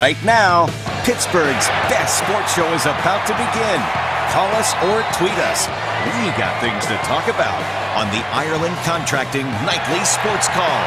Right now, Pittsburgh's best sports show is about to begin. Call us or tweet us. We got things to talk about on the Ireland Contracting Nightly Sports Call.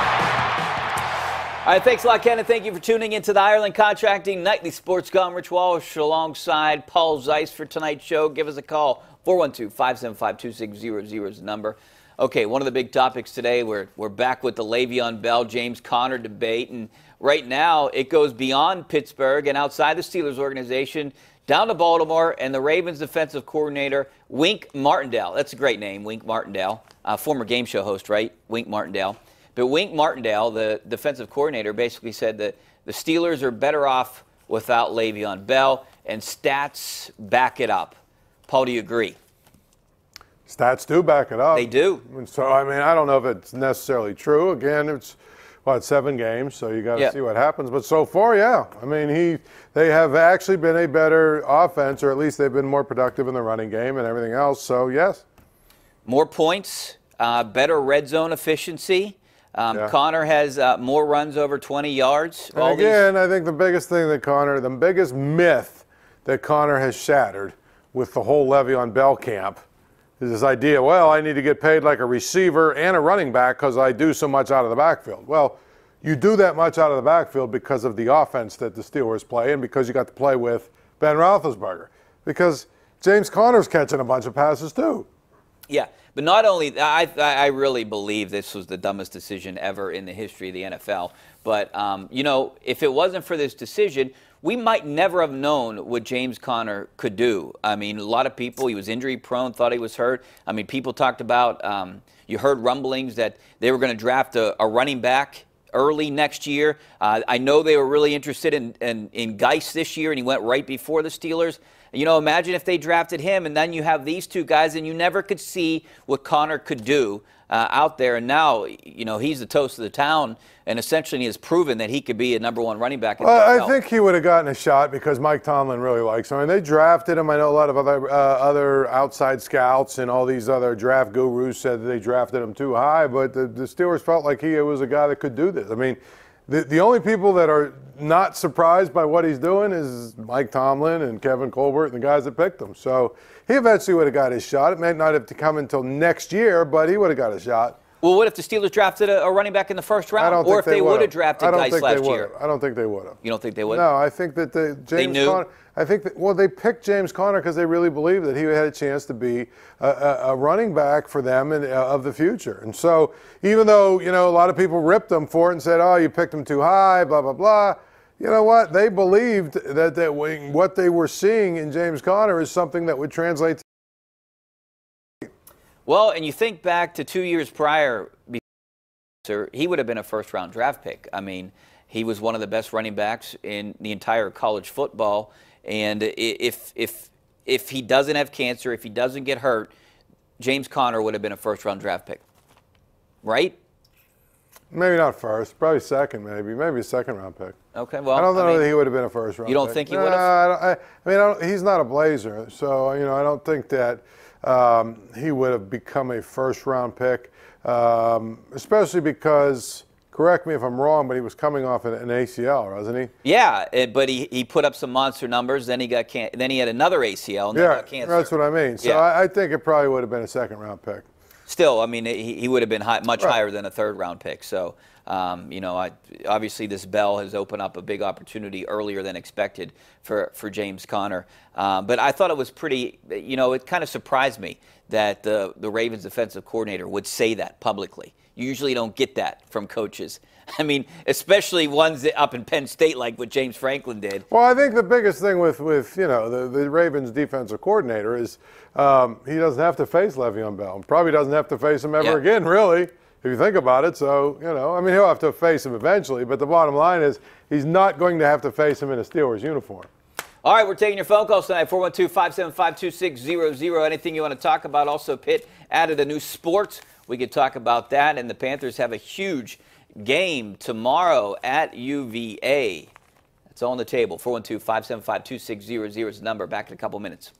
All right, thanks a lot, Ken, and thank you for tuning into the Ireland Contracting Nightly Sports Call. I'm Rich Walsh alongside Paul Zeise for tonight's show. Give us a call. 412-575-2600 is the number. Okay, one of the big topics today, we're back with the Le'Veon Bell, James Conner debate, and right now it goes beyond Pittsburgh and outside the Steelers organization, down to Baltimore, and the Ravens defensive coordinator, Wink Martindale. That's a great name, Wink Martindale, former game show host, right? Wink Martindale. But Wink Martindale, the defensive coordinator, basically said that the Steelers are better off without Le'Veon Bell, and stats back it up. Paul, do you agree? Stats do back it up. They do. So, I mean, I don't know if it's necessarily true. Again, it's, 7 games, so you got to see what happens. But so far, yeah. I mean, they have actually been a better offense, or at least they've been more productive in the running game and everything else. So, yes. More points, better red zone efficiency. Conner has more runs over 20 yards. And again, I think the biggest thing that the biggest myth that Conner has shattered with the whole Le'Veon Bell camp is this idea, well, I need to get paid like a receiver and a running back because I do so much out of the backfield. Well, you do that much out of the backfield because of the offense that the Steelers play and because you got to play with Ben Roethlisberger. Because James Conner's catching a bunch of passes too. Yeah, but not only, I really believe this was the dumbest decision ever in the history of the NFL. But, you know, if it wasn't for this decision, we might never have known what James Conner could do. I mean, a lot of people, he was injury prone, thought he was hurt. I mean, people talked about, you heard rumblings that they were going to draft a running back early next year. I know they were really interested in Zeise this year, and he went right before the Steelers. You know, imagine if they drafted him, and then you have these two guys, and you never could see what Conner could do out there. And now, you know, he's the toast of the town, and essentially he has proven that he could be a #1 running back in the NFL. I think he would have gotten a shot because Mike Tomlin really likes him. I mean, they drafted him. I know a lot of other outside scouts and all these other draft gurus said that they drafted him too high, but the Steelers felt like he was a guy that could do this. I mean, the only people that are not surprised by what he's doing is Mike Tomlin and Kevin Colbert and the guys that picked him. So he eventually would have got his shot. It may not have to come until next year, but he would have got a shot. Well, what if the Steelers drafted a running back in the first round? Or if they would have drafted Zeise last year? I don't think they would have. You don't think they would? No, I think that James Conner. I think that, well, they picked James Conner because they really believed that he had a chance to be a running back for them of the future. And so, even though a lot of people ripped him for it and said, "Oh, you picked him too high," blah blah blah. You know what? They believed that what they were seeing in James Conner is something that would translate to. Well, and you think back to 2 years prior, he would have been a first-round draft pick. I mean, he was one of the best running backs in the entire college football. And if he doesn't have cancer, if he doesn't get hurt, James Conner would have been a first-round draft pick, right? Maybe not first, probably second, maybe a second-round pick. Okay, well, I don't know that he would have been a first-round pick. You don't think he would have? He's not a Blazer, so I don't think that he would have become a first-round pick, especially because. Correct me if I'm wrong, but he was coming off an ACL, wasn't he? Yeah, but he put up some monster numbers. Then he got then he had another ACL and then got cancer. That's what I mean. So I think it probably would have been a second-round pick. Still, I mean, he would have been much higher than a third-round pick. So, obviously this Bell has opened up a big opportunity earlier than expected for James Conner. But I thought it was pretty, it kind of surprised me that the Ravens defensive coordinator would say that publicly. You usually don't get that from coaches. I mean, especially ones up in Penn State like what James Franklin did. Well, I think the biggest thing with the Ravens defensive coordinator is he doesn't have to face Le'Veon Bell. Probably doesn't have to face him ever again, really, if you think about it. So, he'll have to face him eventually. But the bottom line is he's not going to have to face him in a Steelers uniform. All right, we're taking your phone calls tonight, 412-575-2600. Anything you want to talk about. Also, Pitt added a new sport. We could talk about that. And the Panthers have a huge game tomorrow at UVA. It's all on the table. 412-575-2600 is the number. Back in a couple minutes.